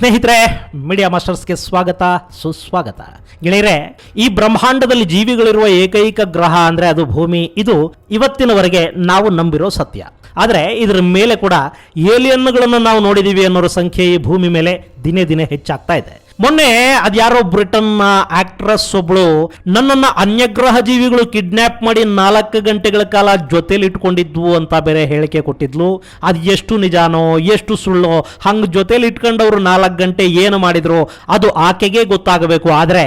ಸ್ನೇಹಿತರೆ, ಮೀಡಿಯಾ ಮಾಸ್ಟರ್ಸ್ಗೆ ಸ್ವಾಗತ ಸುಸ್ವಾಗತ. ಗೆಳೆಯರೆ, ಈ ಬ್ರಹ್ಮಾಂಡದಲ್ಲಿ ಜೀವಿಗಳಿರುವ ಏಕೈಕ ಗ್ರಹ ಅಂದರೆ ಅದು ಭೂಮಿ. ಇದು ಇವತ್ತಿನವರೆಗೆ ನಾವು ನಂಬಿರೋ ಸತ್ಯ. ಆದರೆ ಇದರ ಮೇಲೆ ಕೂಡ ಏಲಿಯನ್ಗಳನ್ನು ನಾವು ನೋಡಿದ್ದೀವಿ ಅನ್ನೋರ ಸಂಖ್ಯೆ ಈ ಭೂಮಿ ಮೇಲೆ ದಿನೇ ದಿನೇ ಹೆಚ್ಚಾಗ್ತಾ ಇದೆ. ಮೊನ್ನೆ ಅದ್ಯಾರೋ ಬ್ರಿಟನ್ ಆಕ್ಟ್ರೆಸ್ ಒಬ್ಳು ನನ್ನನ್ನು ಅನ್ಯಗ್ರಹ ಜೀವಿಗಳು ಕಿಡ್ನ್ಯಾಪ್ ಮಾಡಿ 4 ಗಂಟೆಗಳ ಕಾಲ ಜೊತೆಲಿ ಇಟ್ಕೊಂಡಿದ್ವು ಅಂತ ಬೇರೆ ಹೇಳಿಕೆ ಕೊಟ್ಟಿದ್ಲು. ಅದು ಎಷ್ಟು ನಿಜಾನೋ ಎಷ್ಟು ಸುಳ್ಳೋ, ಹಂಗೆ ಜೊತೆಲಿ ಇಟ್ಕೊಂಡವ್ರು 4 ಗಂಟೆ ಏನು ಮಾಡಿದ್ರು ಅದು ಆಕೆಗೆ ಗೊತ್ತಾಗಬೇಕು. ಆದರೆ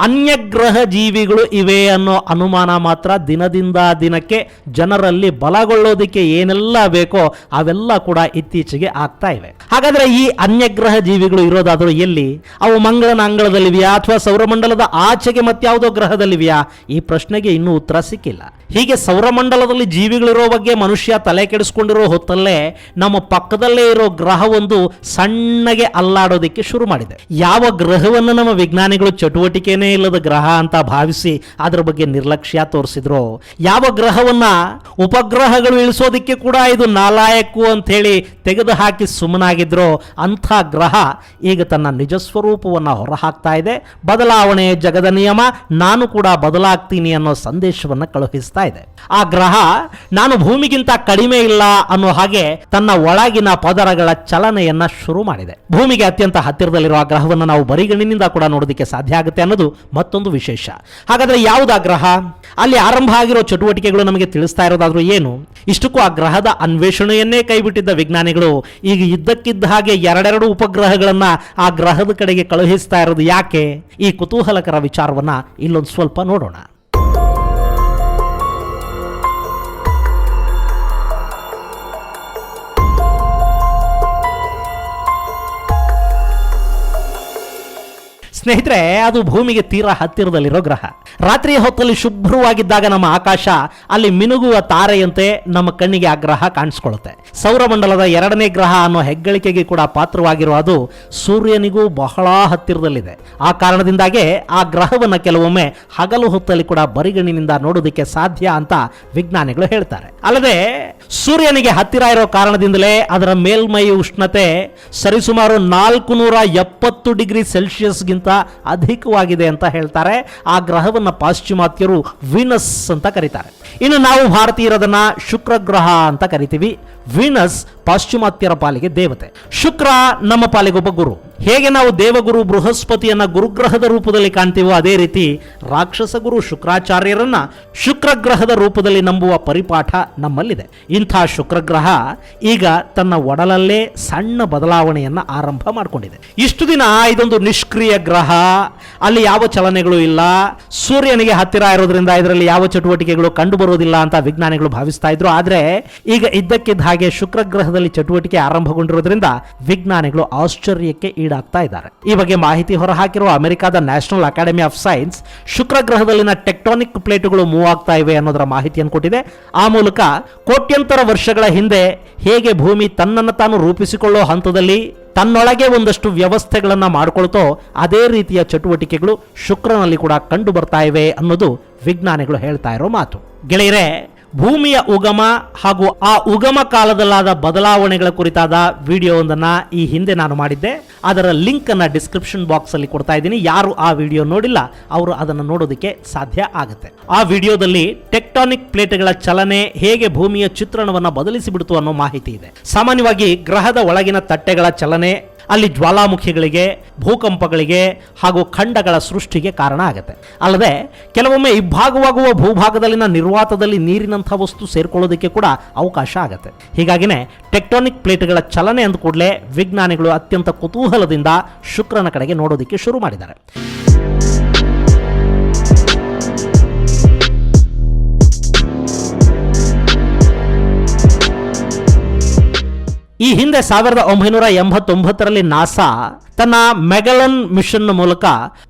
ಅನ್ಯಗ್ರಹ ಜೀವಿಗಳು ಇವೆ ಅನ್ನೋ ಅನುಮಾನ ಮಾತ್ರ ದಿನದಿಂದ ದಿನಕ್ಕೆ ಜನರಲ್ಲಿ ಬಲಗೊಳ್ಳೋದಕ್ಕೆ ಏನೆಲ್ಲ ಬೇಕೋ ಅವೆಲ್ಲ ಕೂಡ ಇತ್ತೀಚೆಗೆ ಆಗ್ತಾ ಇವೆ. ಹಾಗಾದ್ರೆ ಈ ಅನ್ಯಗ್ರಹ ಜೀವಿಗಳು ಇರೋದಾದರೂ ಎಲ್ಲಿ? ಅವು ಮಂಗಳನ ಅಂಗಳದಲ್ಲಿವೆಯಾ ಅಥವಾ ಸೌರಮಂಡಲದ ಆಚೆಗೆ ಮತ್ಯಾವುದೋ ಗ್ರಹದಲ್ಲಿವೆಯಾ? ಈ ಪ್ರಶ್ನೆಗೆ ಇನ್ನೂ ಉತ್ತರ ಸಿಕ್ಕಿಲ್ಲ. ಹೀಗೆ ಸೌರಮಂಡಲದಲ್ಲಿ ಜೀವಿಗಳಿರೋ ಬಗ್ಗೆ ಮನುಷ್ಯ ತಲೆ ಕೆಡಿಸ್ಕೊಂಡಿರೋ ಹೊತ್ತಲ್ಲೇ ನಮ್ಮ ಪಕ್ಕದಲ್ಲೇ ಇರೋ ಗ್ರಹವೊಂದು ಸಣ್ಣಗೆ ಅಲ್ಲಾಡೋದಕ್ಕೆ ಶುರು ಮಾಡಿದೆ. ಯಾವ ಗ್ರಹವನ್ನು ನಮ್ಮ ವಿಜ್ಞಾನಿಗಳು ಚಟುವಟಿಕೆನೇ ಇಲ್ಲದ ಗ್ರಹ ಅಂತ ಭಾವಿಸಿ ಅದರ ಬಗ್ಗೆ ನಿರ್ಲಕ್ಷ್ಯ ತೋರಿಸಿದ್ರು, ಯಾವ ಗ್ರಹವನ್ನ ಉಪಗ್ರಹಗಳು ಇಳಿಸೋದಕ್ಕೆ ಕೂಡ ಇದು ನಾಲಾಯಕ್ಕು ಅಂತ ಹೇಳಿ ತೆಗೆದು ಹಾಕಿ ಸುಮ್ಮನಾಗಿದ್ರು, ಅಂಥ ಗ್ರಹ ಈಗ ತನ್ನ ನಿಜ ಸ್ವರೂಪವನ್ನು ಹೊರಹಾಕ್ತಾ ಇದೆ. ಬದಲಾವಣೆ ಜಗದ ನಿಯಮ, ನಾನು ಕೂಡ ಬದಲಾಗ್ತೀನಿ ಅನ್ನೋ ಸಂದೇಶವನ್ನು ಕಳುಹಿಸ್ತಾ ಇದೆ. ಆ ಗ್ರಹ ನಾನು ಭೂಮಿಗಿಂತ ಕಡಿಮೆ ಇಲ್ಲ ಅನ್ನೋ ಹಾಗೆ ತನ್ನ ಒಳಗಿನ ಪದರಗಳ ಚಲನೆಯನ್ನ ಶುರು ಮಾಡಿದೆ. ಭೂಮಿಗೆ ಅತ್ಯಂತ ಹತ್ತಿರದಲ್ಲಿರುವ ಆ ಗ್ರಹವನ್ನು ನಾವು ಬರಿಗಣ್ಣಿನಿಂದ ಕೂಡ ನೋಡೋದಕ್ಕೆ ಸಾಧ್ಯ ಆಗುತ್ತೆ ಅನ್ನೋದು ಮತ್ತೊಂದು ವಿಶೇಷ. ಹಾಗಾದ್ರೆ ಯಾವುದಾ ಗ್ರಹ? ಅಲ್ಲಿ ಆರಂಭ ಆಗಿರೋ ಚಟುವಟಿಕೆಗಳು ನಮಗೆ ತಿಳಿಸ್ತಾ ಇರೋದಾದ್ರೂ ಏನು? ಇಷ್ಟಕ್ಕೂ ಆ ಗ್ರಹದ ಅನ್ವೇಷಣೆಯನ್ನೇ ಕೈಬಿಟ್ಟಿದ್ದ ವಿಜ್ಞಾನಿಗಳು ಈಗ ಇದ್ದಕ್ಕಿದ್ದ ಹಾಗೆ ಎರಡೆರಡು ಉಪಗ್ರಹಗಳನ್ನ ಆ ಗ್ರಹದ ಕಡೆಗೆ ಕಳುಹಿಸ್ತಾ ಇರೋದು ಯಾಕೆ? ಈ ಕುತೂಹಲಕರ ವಿಚಾರವನ್ನ ಇಲ್ಲೊಂದು ಸ್ವಲ್ಪ ನೋಡೋಣ. ಸ್ನೇಹಿತರೆ, ಅದು ಭೂಮಿಗೆ ತೀರಾ ಹತ್ತಿರದಲ್ಲಿರೋ ಗ್ರಹ. ರಾತ್ರಿಯ ಹೊತ್ತಲ್ಲಿ ಶುಭ್ರವಾಗಿದ್ದಾಗ ನಮ್ಮ ಆಕಾಶ ಅಲ್ಲಿ ಮಿನುಗುವ ತಾರೆಯಂತೆ ನಮ್ಮ ಕಣ್ಣಿಗೆ ಆ ಗ್ರಹ ಕಾಣಿಸ್ಕೊಳ್ಳುತ್ತೆ. ಸೌರಮಂಡಲದ 2ನೇ ಗ್ರಹ ಅನ್ನೋ ಹೆಗ್ಗಳಿಕೆಗೆ ಕೂಡ ಪಾತ್ರವಾಗಿರುವ ಅದು ಸೂರ್ಯನಿಗೂ ಬಹಳ ಹತ್ತಿರದಲ್ಲಿದೆ. ಆ ಕಾರಣದಿಂದಾಗೆ ಆ ಗ್ರಹವನ್ನು ಕೆಲವೊಮ್ಮೆ ಹಗಲು ಹೊತ್ತಲ್ಲಿ ಕೂಡ ಬರಿಗಣ್ಣಿನಿಂದ ನೋಡೋದಕ್ಕೆ ಸಾಧ್ಯ ಅಂತ ವಿಜ್ಞಾನಿಗಳು ಹೇಳ್ತಾರೆ. ಅಲ್ಲದೆ ಸೂರ್ಯನಿಗೆ ಹತ್ತಿರ ಇರೋ ಕಾರಣದಿಂದಲೇ ಅದರ ಮೇಲ್ಮೈ ಉಷ್ಣತೆ ಸರಿಸುಮಾರು 470 ಡಿಗ್ರಿ ಸೆಲ್ಸಿಯಸ್ಗಿಂತ ಅಧಿಕವಾಗಿದೆ ಅಂತ ಹೇಳ್ತಾರೆ. ಆ ಗ್ರಹವನ್ನು ಪಾಶ್ಚಿಮಾತ್ಯರು ವೀನಸ್ ಅಂತ ಕರೀತಾರೆ. ಇನ್ನು ನಾವು ಭಾರತೀಯರದನ್ನ ಶುಕ್ರ ಗ್ರಹ ಅಂತ ಕರಿತೀವಿ. ವೀನಸ್ ಪಾಶ್ಚಿಮಾತ್ಯರ ಪಾಲಿಗೆ ದೇವತೆ, ಶುಕ್ರ ನಮ್ಮ ಪಾಲಿಗೊಬ್ಬ ಗುರು. ಹೇಗೆ ನಾವು ದೇವಗುರು ಬೃಹಸ್ಪತಿಯನ್ನ ಗುರುಗ್ರಹದ ರೂಪದಲ್ಲಿ ಕಾಣ್ತೀವೋ ಅದೇ ರೀತಿ ರಾಕ್ಷಸ ಗುರು ಶುಕ್ರಾಚಾರ್ಯರನ್ನ ಶುಕ್ರಗ್ರಹದ ರೂಪದಲ್ಲಿ ನಂಬುವ ಪರಿಪಾಠ ನಮ್ಮಲ್ಲಿದೆ. ಇಂಥ ಶುಕ್ರಗ್ರಹ ಈಗ ತನ್ನ ಒಡಲಲ್ಲೇ ಸಣ್ಣ ಬದಲಾವಣೆಯನ್ನ ಆರಂಭ ಮಾಡಿಕೊಂಡಿದೆ. ಇಷ್ಟು ದಿನ ಇದೊಂದು ನಿಷ್ಕ್ರಿಯ ಗ್ರಹ, ಅಲ್ಲಿ ಯಾವ ಚಲನೆಗಳು ಇಲ್ಲ, ಸೂರ್ಯನಿಗೆ ಹತ್ತಿರ ಇರೋದ್ರಿಂದ ಇದರಲ್ಲಿ ಯಾವ ಚಟುವಟಿಕೆಗಳು ಕಂಡು ಬರೋದಿಲ್ಲ ಅಂತ ವಿಜ್ಞಾನಿಗಳು ಭಾವಿಸ್ತಾ ಇದ್ರು. ಆದ್ರೆ ಈಗ ಇದ್ದಕ್ಕಿದ್ದ ಹಾಗೆ ಶುಕ್ರಗ್ರಹದಲ್ಲಿ ಚಟುವಟಿಕೆ ಆರಂಭಗೊಂಡಿರೋದ್ರಿಂದ ವಿಜ್ಞಾನಿಗಳು ಆಶ್ಚರ್ಯಕ್ಕೆ ಈಡಾಗ್ತಾ ಇದ್ದಾರೆ. ಈ ಬಗ್ಗೆ ಮಾಹಿತಿ ಹೊರಹಾಕಿರುವ ಅಮೆರಿಕದ ನ್ಯಾಷನಲ್ ಅಕಾಡೆಮಿ ಆಫ್ ಸೈನ್ಸ್ ಶುಕ್ರಗ್ರಹದಲ್ಲಿನ ಟೆಕ್ಟಾನಿಕ್ ಪ್ಲೇಟುಗಳು ಮೂವ್ ಆಗ್ತಾ ಇವೆ ಅನ್ನೋದರ ಮಾಹಿತಿಯನ್ನು ಕೊಟ್ಟಿದೆ. ಆ ಮೂಲಕ ಕೋಟ್ಯಂತರ ವರ್ಷಗಳ ಹಿಂದೆ ಹೇಗೆ ಭೂಮಿ ತನ್ನನ್ನು ತಾನು ರೂಪಿಸಿಕೊಳ್ಳೋ ಹಂತದಲ್ಲಿ ತನ್ನೊಳಗೆ ಒಂದಷ್ಟು ವ್ಯವಸ್ಥೆಗಳನ್ನು ಮಾಡಿಕೊಳ್ತೋ ಅದೇ ರೀತಿಯ ಚಟುವಟಿಕೆಗಳು ಶುಕ್ರನಲ್ಲಿ ಕೂಡ ಕಂಡು ಬರ್ತಾ ಇವೆ ಅನ್ನೋದು ವಿಜ್ಞಾನಿಗಳು ಹೇಳ್ತಾ ಇರೋ ಮಾತು. ಗೆಳೆಯರೆ, ಭೂಮಿಯ ಉಗಮ ಹಾಗೂ ಆ ಉಗಮ ಕಾಲದಲ್ಲಾದ ಬದಲಾವಣೆಗಳ ಕುರಿತಾದ ವಿಡಿಯೋವೊಂದನ್ನು ಈ ಹಿಂದೆ ನಾನು ಮಾಡಿದ್ದೆ. ಅದರ ಲಿಂಕ್ ಅನ್ನ ಡಿಸ್ಕ್ರಿಪ್ಷನ್ ಬಾಕ್ಸ್ ಅಲ್ಲಿ ಕೊಡ್ತಾ ಇದ್ದೀನಿ. ಯಾರು ಆ ವಿಡಿಯೋ ನೋಡಿಲ್ಲ ಅವರು ಅದನ್ನು ನೋಡೋದಕ್ಕೆ ಸಾಧ್ಯ ಆಗುತ್ತೆ. ಆ ವಿಡಿಯೋದಲ್ಲಿ ಟೆಕ್ಟಾನಿಕ್ ಪ್ಲೇಟ್ಗಳ ಚಲನೆ ಹೇಗೆ ಭೂಮಿಯ ಚಿತ್ರಣವನ್ನು ಬದಲಿಸಿಬಿಡ್ತು ಅನ್ನೋ ಮಾಹಿತಿ ಇದೆ. ಸಾಮಾನ್ಯವಾಗಿ ಗ್ರಹದ ಒಳಗಿನ ತಟ್ಟೆಗಳ ಚಲನೆ ಅಲ್ಲಿ ಜ್ವಾಲಾಮುಖಿಗಳಿಗೆ, ಭೂಕಂಪಗಳಿಗೆ ಹಾಗೂ ಖಂಡಗಳ ಸೃಷ್ಟಿಗೆ ಕಾರಣ ಆಗುತ್ತೆ. ಅಲ್ಲದೆ ಕೆಲವೊಮ್ಮೆ ಇಬ್ಬಾಗವಾಗುವ ಭೂಭಾಗದಲ್ಲಿನ ನಿರ್ವಾತದಲ್ಲಿ ನೀರಿನಂಥ ವಸ್ತು ಸೇರ್ಕೊಳ್ಳೋದಕ್ಕೆ ಕೂಡ ಅವಕಾಶ ಆಗುತ್ತೆ. ಹೀಗಾಗಿನೇ ಟೆಕ್ಟಾನಿಕ್ ಪ್ಲೇಟ್ಗಳ ಚಲನೆ ಅಂದ ಕೂಡಲೇ ವಿಜ್ಞಾನಿಗಳು ಅತ್ಯಂತ ಕುತೂಹಲದಿಂದ ಶುಕ್ರನ ಕಡೆಗೆ ನೋಡೋದಕ್ಕೆ ಶುರು ಮಾಡಿದ್ದಾರೆ. ಈ ಹಿಂದೆ 1989ರಲ್ಲಿ ನಾಸಾ ತನ್ನ ಮೆಗಲನ್ ಮಿಷನ್ ಮೂಲಕ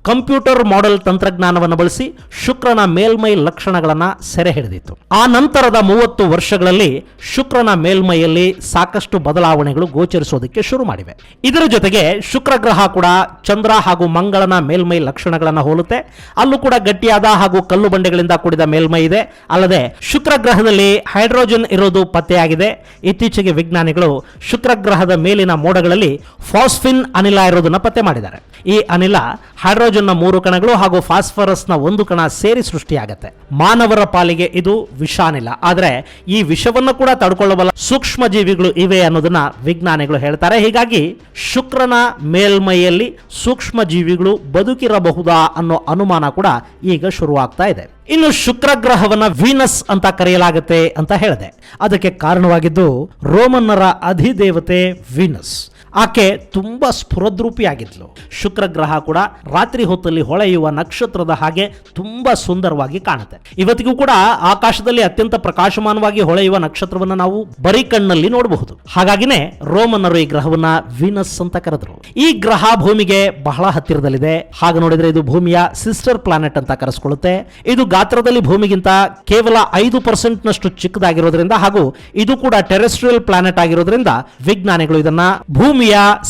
ಕಂಪ್ಯೂಟರ್ ಮಾಡೆಲ್ ತಂತ್ರಜ್ಞಾನವನ್ನು ಬಳಸಿ ಶುಕ್ರನ ಮೇಲ್ಮೈ ಲಕ್ಷಣಗಳನ್ನು ಸೆರೆ ಹಿಡಿದಿತ್ತು. ಆ ನಂತರದ 30 ವರ್ಷಗಳಲ್ಲಿ ಶುಕ್ರನ ಮೇಲ್ಮೈಯಲ್ಲಿ ಸಾಕಷ್ಟು ಬದಲಾವಣೆಗಳು ಗೋಚರಿಸೋದಕ್ಕೆ ಶುರು ಮಾಡಿವೆ. ಇದರ ಜೊತೆಗೆ ಶುಕ್ರ ಗ್ರಹ ಕೂಡ ಚಂದ್ರ ಹಾಗೂ ಮಂಗಳನ ಮೇಲ್ಮೈ ಲಕ್ಷಣಗಳನ್ನು ಹೋಲುತ್ತೆ. ಅಲ್ಲೂ ಕೂಡ ಗಟ್ಟಿಯಾದ ಹಾಗೂ ಕಲ್ಲು ಬಂಡೆಗಳಿಂದ ಕೂಡಿದ ಮೇಲ್ಮೈ ಇದೆ. ಅಲ್ಲದೆ ಶುಕ್ರ ಗ್ರಹದಲ್ಲಿ ಹೈಡ್ರೋಜನ್ ಇರೋದು ಪತ್ತೆಯಾಗಿದೆ. ಇತ್ತೀಚೆಗೆ ವಿಜ್ಞಾನಿಗಳು ಶುಕ್ರ ಗ್ರಹದ ಮೇಲಿನ ಮೋಡಗಳಲ್ಲಿ ಫಾಸ್ಫಿನ್ ಅನಿಲ ಇರೋದು ಅನ್ನೋದನ್ನ ಪತ್ತೆ ಮಾಡಿದ್ದಾರೆ. ಈ ಅನಿಲ ಹೈಡ್ರೋಜನ್ನ 3 ಕಣಗಳು ಹಾಗೂ ಫಾಸ್ಫರಸ್ನ 1 ಕಣ ಸೇರಿ ಸೃಷ್ಟಿಯಾಗತ್ತೆ. ಮಾನವರ ಪಾಲಿಗೆ ಇದು ವಿಷಾನಿಲ, ಆದ್ರೆ ಈ ವಿಷವನ್ನು ಕೂಡ ತಡ್ಕೊಳ್ಳಬಲ್ಲ ಸೂಕ್ಷ್ಮ ಜೀವಿಗಳು ಇವೆ ಅನ್ನೋದನ್ನ ವಿಜ್ಞಾನಿಗಳು ಹೇಳ್ತಾರೆ. ಹೀಗಾಗಿ ಶುಕ್ರನ ಮೇಲ್ಮೈಯಲ್ಲಿ ಸೂಕ್ಷ್ಮ ಜೀವಿಗಳು ಬದುಕಿರಬಹುದಾ ಅನ್ನೋ ಅನುಮಾನ ಕೂಡ ಈಗ ಶುರುವಾಗ್ತಾ ಇದೆ. ಇನ್ನು ಶುಕ್ರ ಗ್ರಹವನ್ನ ವೀನಸ್ ಅಂತ ಕರೆಯಲಾಗುತ್ತೆ ಅಂತ ಹೇಳಿದೆ. ಅದಕ್ಕೆ ಕಾರಣವಾಗಿದ್ದು ರೋಮನ್ನರ ಅಧಿದೇವತೆ ವೀನಸ್. ಆಕೆ ತುಂಬಾ ಸ್ಫುರದ್ರೂಪಿಯಾಗಿದ್ಲು. ಶುಕ್ರ ಗ್ರಹ ಕೂಡ ರಾತ್ರಿ ಹೊತ್ತಲ್ಲಿ ಹೊಳೆಯುವ ನಕ್ಷತ್ರದ ಹಾಗೆ ತುಂಬಾ ಸುಂದರವಾಗಿ ಕಾಣುತ್ತೆ. ಇವತ್ತಿಗೂ ಕೂಡ ಆಕಾಶದಲ್ಲಿ ಅತ್ಯಂತ ಪ್ರಕಾಶಮಾನವಾಗಿ ಹೊಳೆಯುವ ನಕ್ಷತ್ರವನ್ನು ನಾವು ಬರೀ ಕಣ್ಣಲ್ಲಿ ನೋಡಬಹುದು. ಹಾಗಾಗಿನೇ ರೋಮನ್ನರು ಈ ಗ್ರಹವನ್ನ ವೀನಸ್ ಅಂತ ಕರೆದ್ರು. ಈ ಗ್ರಹ ಭೂಮಿಗೆ ಬಹಳ ಹತ್ತಿರದಲ್ಲಿದೆ. ಹಾಗೆ ನೋಡಿದ್ರೆ ಇದು ಭೂಮಿಯ ಸಿಸ್ಟರ್ ಪ್ಲಾನೆಟ್ ಅಂತ ಕರೆಸ್ಕೊಳ್ಳುತ್ತೆ. ಇದು ಗಾತ್ರದಲ್ಲಿ ಭೂಮಿಗಿಂತ ಕೇವಲ 5% ನಷ್ಟು ಚಿಕ್ಕದಾಗಿರೋದ್ರಿಂದ ಹಾಗೂ ಇದು ಕೂಡ ಟೆರೆಸ್ಟ್ರಿಯಲ್ ಪ್ಲಾನೆಟ್ ಆಗಿರೋದ್ರಿಂದ ವಿಜ್ಞಾನಿಗಳು ಇದನ್ನ ಭೂಮಿಯ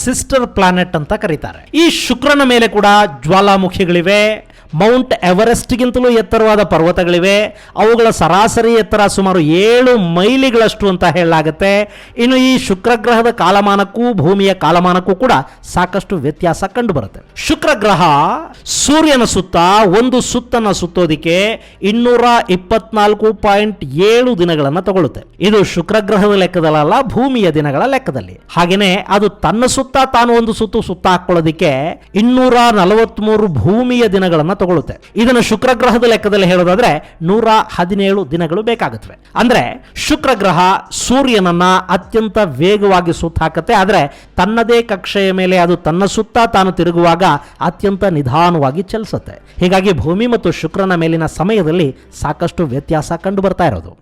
ಸಿಸ್ಟರ್ ಪ್ಲಾನೆಟ್ ಅಂತ ಕರೀತಾರೆ. ಈ ಶುಕ್ರನ ಮೇಲೆ ಕೂಡ ಜ್ವಾಲಾಮುಖಿಗಳಿವೆ. ಮೌಂಟ್ ಎವರೆಸ್ಟ್ಗಿಂತಲೂ ಎತ್ತರವಾದ ಪರ್ವತಗಳಿವೆ. ಅವುಗಳ ಸರಾಸರಿ ಎತ್ತರ ಸುಮಾರು 7 ಮೈಲಿಗಳಷ್ಟು ಅಂತ ಹೇಳಲಾಗುತ್ತೆ. ಇನ್ನು ಈ ಶುಕ್ರ ಗ್ರಹದ ಕಾಲಮಾನಕ್ಕೂ ಭೂಮಿಯ ಕಾಲಮಾನಕ್ಕೂ ಕೂಡ ಸಾಕಷ್ಟು ವ್ಯತ್ಯಾಸ ಕಂಡು ಬರುತ್ತೆ. ಶುಕ್ರ ಗ್ರಹ ಸೂರ್ಯನ ಸುತ್ತ ಒಂದು ಸುತ್ತನ್ನು ಸುತ್ತೋದಿಕ್ಕೆ 224.7 ದಿನಗಳನ್ನು ತಗೊಳ್ಳುತ್ತೆ. ಇದು ಶುಕ್ರ ಗ್ರಹದ ಲೆಕ್ಕದಲ್ಲ, ಭೂಮಿಯ ದಿನಗಳ ಲೆಕ್ಕದಲ್ಲಿ. ಹಾಗೇನೆ ಅದು ತನ್ನ ಸುತ್ತ ತಾನು ಒಂದು ಸುತ್ತ ಹಾಕೊಳ್ಳೋದಿಕ್ಕೆ 243 ಭೂಮಿಯ ದಿನಗಳನ್ನು ತಗೊಳ್ಳುತ್ತೆ. ಇದನ್ನು ಶುಕ್ರ ಗ್ರಹದ ಲೆಕ್ಕದಲ್ಲಿ ಹೇಳೋದಾದ್ರೆ 117 ದಿನಗಳು ಬೇಕಾಗುತ್ತವೆ. ಅಂದ್ರೆ ಶುಕ್ರ ಗ್ರಹ ಸೂರ್ಯನನ್ನ ಅತ್ಯಂತ ವೇಗವಾಗಿ ಸುತ್ತ ಹಾಕುತ್ತೆ. ಆದ್ರೆ ತನ್ನದೇ ಕಕ್ಷೆಯ ಮೇಲೆ ಅದು ತನ್ನ ಸುತ್ತ ತಾನು ತಿರುಗುವಾಗ ಅತ್ಯಂತ ನಿಧಾನವಾಗಿ ಚಲಿಸುತ್ತೆ. ಹೀಗಾಗಿ ಭೂಮಿ ಮತ್ತು ಶುಕ್ರನ ಮೇಲಿನ ಸಮಯದಲ್ಲಿ ಸಾಕಷ್ಟು ವ್ಯತ್ಯಾಸ ಕಂಡು ಬರ್ತಾ ಇರೋದು.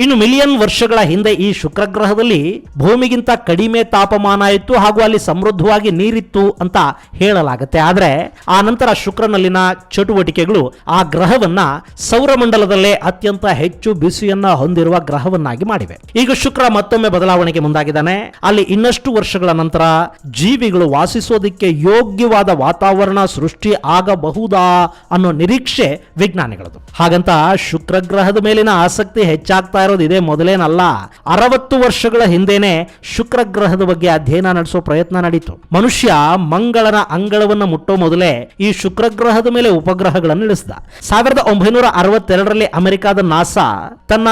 ಇನ್ನು ಮಿಲಿಯನ್ ವರ್ಷಗಳ ಹಿಂದೆ ಈ ಶುಕ್ರ ಗ್ರಹದಲ್ಲಿ ಭೂಮಿಗಿಂತ ಕಡಿಮೆ ತಾಪಮಾನ ಇತ್ತು ಹಾಗೂ ಅಲ್ಲಿ ಸಮೃದ್ಧವಾಗಿ ನೀರಿತ್ತು ಅಂತ ಹೇಳಲಾಗುತ್ತೆ. ಆದರೆ ಆ ನಂತರ ಶುಕ್ರನಲ್ಲಿನ ಚಟುವಟಿಕೆಗಳು ಆ ಗ್ರಹವನ್ನ ಸೌರಮಂಡಲದಲ್ಲೇ ಅತ್ಯಂತ ಹೆಚ್ಚು ಬಿಸಿಯನ್ನ ಹೊಂದಿರುವ ಗ್ರಹವನ್ನಾಗಿ ಮಾಡಿವೆ. ಈಗ ಶುಕ್ರ ಮತ್ತೊಮ್ಮೆ ಬದಲಾವಣೆಗೆ ಮುಂದಾಗಿದ್ದಾನೆ. ಅಲ್ಲಿ ಇನ್ನಷ್ಟು ವರ್ಷಗಳ ನಂತರ ಜೀವಿಗಳು ವಾಸಿಸೋದಕ್ಕೆ ಯೋಗ್ಯವಾದ ವಾತಾವರಣ ಸೃಷ್ಟಿ ಆಗಬಹುದಾ ಅನ್ನೋ ನಿರೀಕ್ಷೆ ವಿಜ್ಞಾನಿಗಳದು. ಹಾಗಂತ ಶುಕ್ರ ಗ್ರಹದ ಮೇಲಿನ ಆಸಕ್ತಿ ಹೆಚ್ಚಾಗ್ತಾ ಇದೇ ಮೊದಲೇನಲ್ಲ. 60 ವರ್ಷಗಳ ಹಿಂದೆನೆ ಶುಕ್ರ ಗ್ರಹದ ಬಗ್ಗೆ ಅಧ್ಯಯನ ನಡೆಸೋ ಪ್ರಯತ್ನ ನಡೀತು. ಮನುಷ್ಯ ಮಂಗಳನ ಅಂಗಳವನ್ನು ಮುಟ್ಟೋ ಮೊದಲೇ ಈ ಶುಕ್ರ ಗ್ರಹದ ಮೇಲೆ ಉಪಗ್ರಹಗಳನ್ನು ಇಳಿಸಿದ. 1962ರಲ್ಲಿ ಅಮೆರಿಕದ ನಾಸಾ ತನ್ನ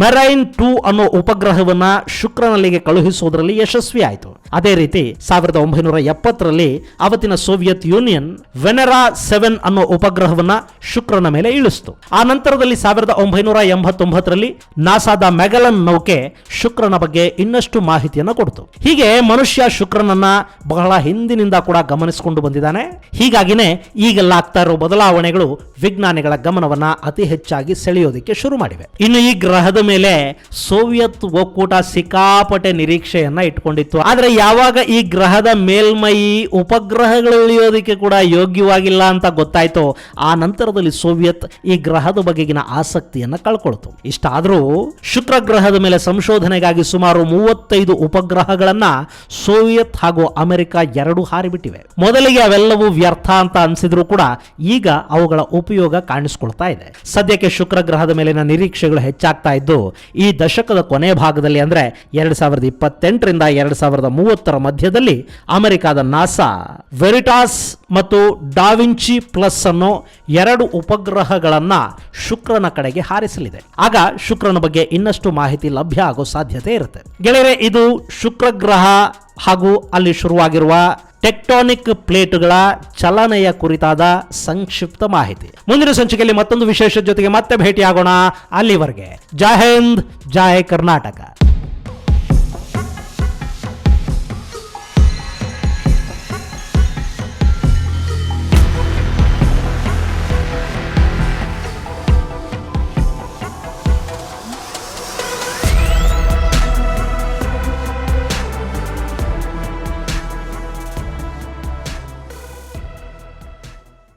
ಮೆರೈನ್ 2 ಅನ್ನೋ ಉಪಗ್ರಹವನ್ನ ಶುಕ್ರನಲ್ಲಿಗೆ ಕಳುಹಿಸುವುದರಲ್ಲಿ ಯಶಸ್ವಿ ಆಯಿತು. ಅದೇ ರೀತಿ 1970ರಲ್ಲಿ ಅವತ್ತಿನ ಸೋವಿಯತ್ ಯೂನಿಯನ್ ವೆನೆರಾ 7 ಅನ್ನೋ ಉಪಗ್ರಹವನ್ನ ಶುಕ್ರನ ಮೇಲೆ ಇಳಿಸಿತು. ಆ ನಂತರದಲ್ಲಿ 1989ರಲ್ಲಿ ನಾಸಾದ ಮೆಗಲನ್ ನೌಕೆ ಶುಕ್ರನ ಬಗ್ಗೆ ಇನ್ನಷ್ಟು ಮಾಹಿತಿಯನ್ನು ಕೊಡ್ತು. ಹೀಗೆ ಮನುಷ್ಯ ಶುಕ್ರನನ್ನ ಬಹಳ ಹಿಂದಿನಿಂದ ಕೂಡ ಗಮನಿಸಿಕೊಂಡು ಬಂದಿದ್ದಾನೆ. ಹೀಗಾಗಿನೇ ಈಗೆಲ್ಲ ಆಗ್ತಾ ಇರೋ ಬದಲಾವಣೆಗಳು ವಿಜ್ಞಾನಿಗಳ ಗಮನವನ್ನ ಅತಿ ಹೆಚ್ಚಾಗಿ ಸೆಳೆಯೋದಕ್ಕೆ ಶುರು ಮಾಡಿವೆ. ಇನ್ನು ಈ ಗ್ರಹದ ಮೇಲೆ ಸೋವಿಯತ್ ಒಕ್ಕೂಟ ಸಿಕ್ಕಾಪಟ್ಟೆ ನಿರೀಕ್ಷೆಯನ್ನ ಇಟ್ಕೊಂಡಿತ್ತು. ಆದ್ರೆ ಯಾವಾಗ ಈ ಗ್ರಹದ ಮೇಲ್ಮೈ ಉಪಗ್ರಹಗಳು ಇಳಿಯೋದಕ್ಕೆ ಕೂಡ ಯೋಗ್ಯವಾಗಿಲ್ಲ ಅಂತ ಗೊತ್ತಾಯ್ತು, ಆ ನಂತರದಲ್ಲಿ ಸೋವಿಯತ್ ಈ ಗ್ರಹದ ಬಗೆಗಿನ ಆಸಕ್ತಿಯನ್ನ ಕಳ್ಕೊಳ್ತು. ಇಷ್ಟಾದ್ರೂ ಶುಕ್ರ ಗ್ರಹದ ಮೇಲೆ ಸಂಶೋಧನೆಗಾಗಿ ಸುಮಾರು 35 ಉಪಗ್ರಹಗಳನ್ನ ಸೋವಿಯತ್ ಹಾಗೂ ಅಮೆರಿಕ ಎರಡೂ ಹಾರಿಬಿಟ್ಟಿವೆ. ಮೊದಲಿಗೆ ಅವೆಲ್ಲವೂ ವ್ಯರ್ಥ ಅಂತ ಅನ್ಸಿದ್ರು ಕೂಡ ಈಗ ಅವುಗಳ ಉಪಯೋಗ ಕಾಣಿಸ್ಕೊಳ್ತಾ ಇದೆ. ಸದ್ಯಕ್ಕೆ ಶುಕ್ರ ಗ್ರಹದ ಮೇಲಿನ ನಿರೀಕ್ಷೆಗಳು ಹೆಚ್ಚಾಗ್ತಾ ಇದ್ದು ಈ ದಶಕದ ಕೊನೆ ಭಾಗದಲ್ಲಿ ಅಂದ್ರೆ 2028ರಿಂದ 2030ರ ಮಧ್ಯದಲ್ಲಿ ಅಮೆರಿಕದ ನಾಸಾ ವೆರಿಟಾಸ್ ಮತ್ತು ಡಾವಿಂಚಿ ಪ್ಲಸ್ ಅನ್ನೋ 2 ಉಪಗ್ರಹಗಳನ್ನ ಶುಕ್ರನ ಕಡೆಗೆ ಹಾರಿಸಲಿದೆ. ಆಗ ಶುಕ್ರನ ಬಗ್ಗೆ ಇನ್ನಷ್ಟು ಮಾಹಿತಿ ಲಭ್ಯ ಆಗೋ ಸಾಧ್ಯತೆ ಇರುತ್ತೆ. ಗೆಳೆಯರೆ, ಇದು ಶುಕ್ರ ಗ್ರಹ ಹಾಗೂ ಅಲ್ಲಿ ಶುರುವಾಗಿರುವ ಟೆಕ್ಟಾನಿಕ್ ಪ್ಲೇಟುಗಳ ಚಲನೆಯ ಕುರಿತಾದ ಸಂಕ್ಷಿಪ್ತ ಮಾಹಿತಿ. ಮುಂದಿನ ಸಂಚಿಕೆಯಲ್ಲಿ ಮತ್ತೊಂದು ವಿಶೇಷ ಜೊತೆಗೆ ಮತ್ತೆ ಭೇಟಿಯಾಗೋಣ. ಅಲ್ಲಿವರೆಗೆ ಜೈ ಹಿಂದ್, ಜೈ ಕರ್ನಾಟಕ.